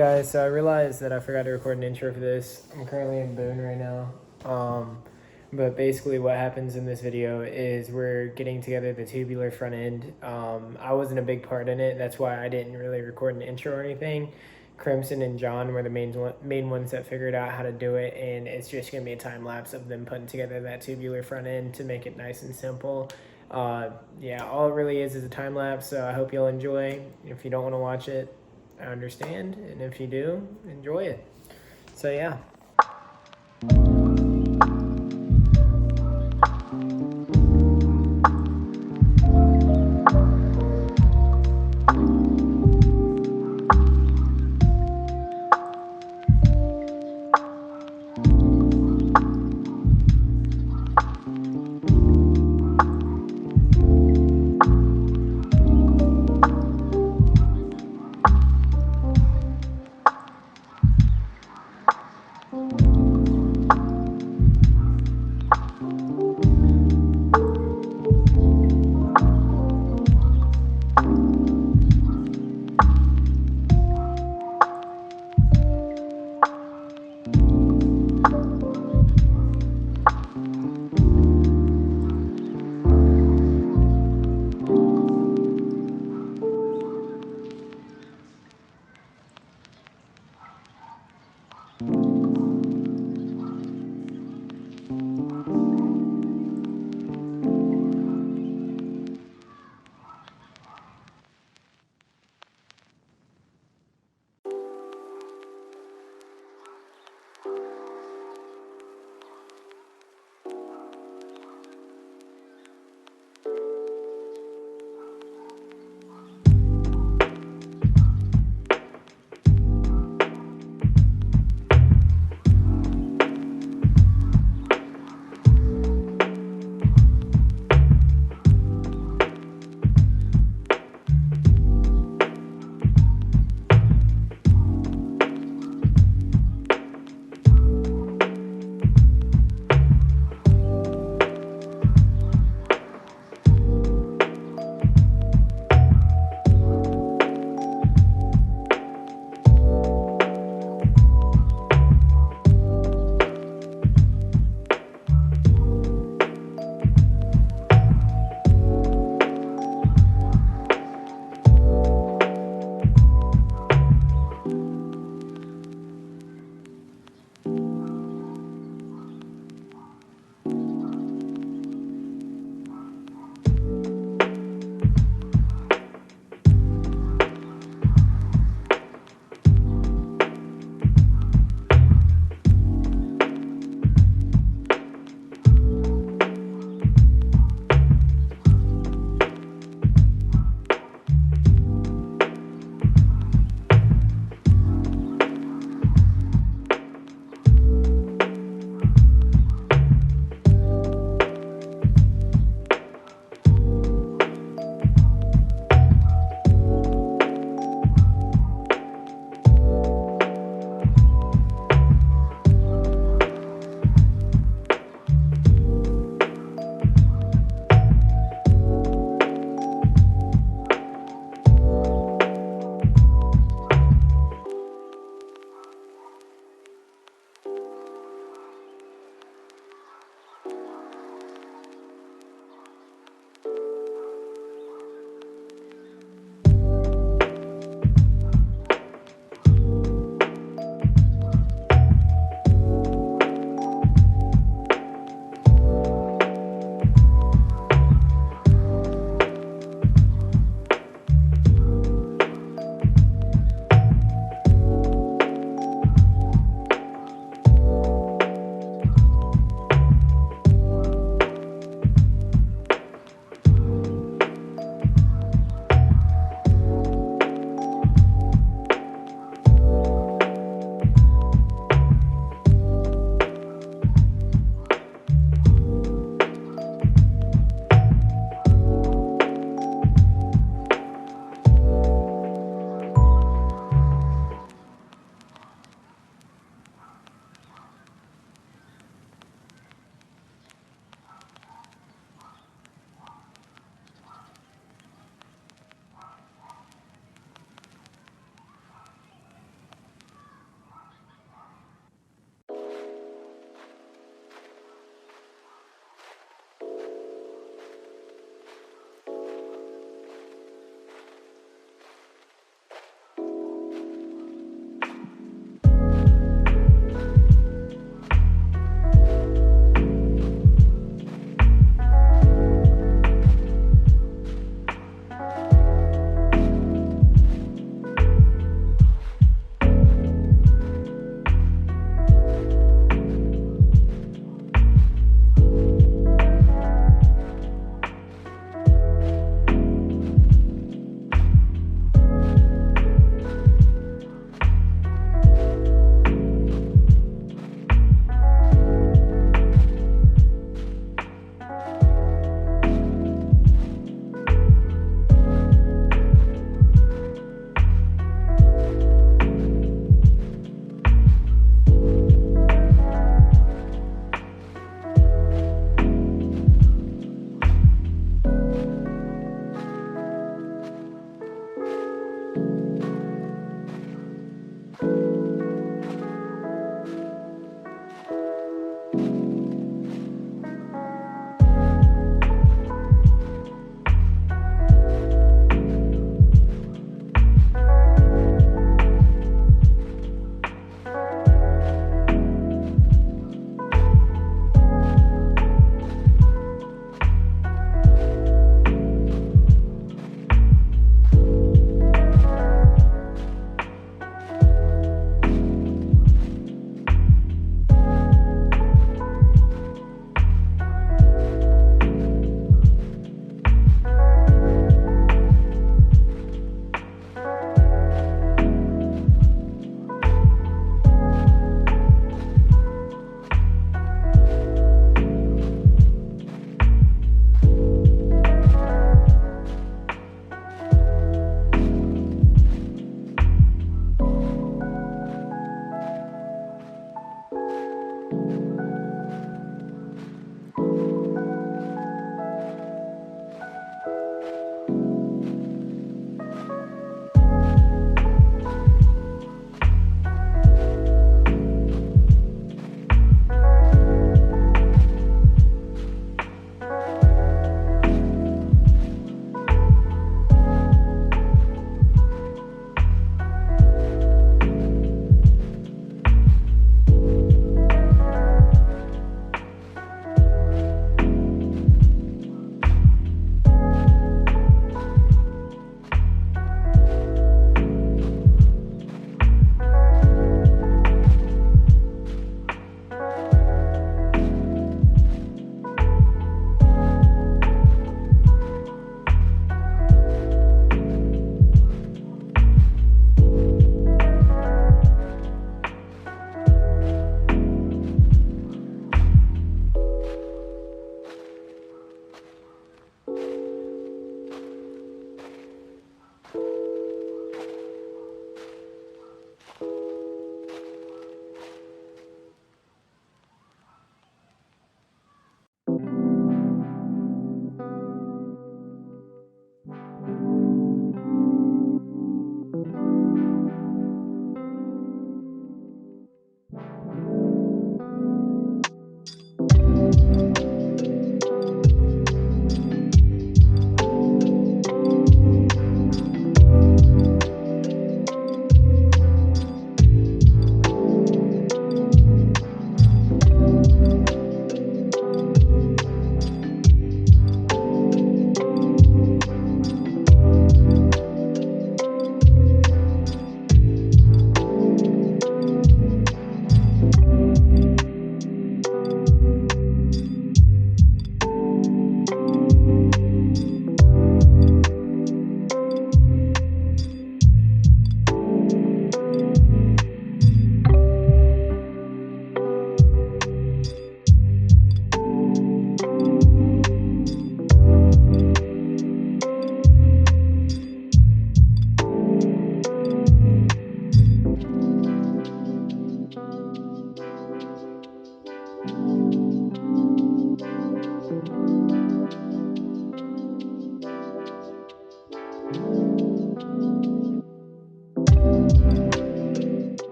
guys, so I realized that I forgot to record an intro for this. I'm currently in Boone right now. But basically what happens in this video is we're getting together the tubular front end. I wasn't a big part in it. That's why I didn't really record an intro or anything. Crimson and John were the main ones that figured out how to do it, and it's just going to be a time lapse of them putting together that tubular front end to make it nice and simple. Yeah, all it really is a time lapse, so I hope you'll enjoy. If you don't want to watch it, I understand, and if you do, enjoy it. So yeah.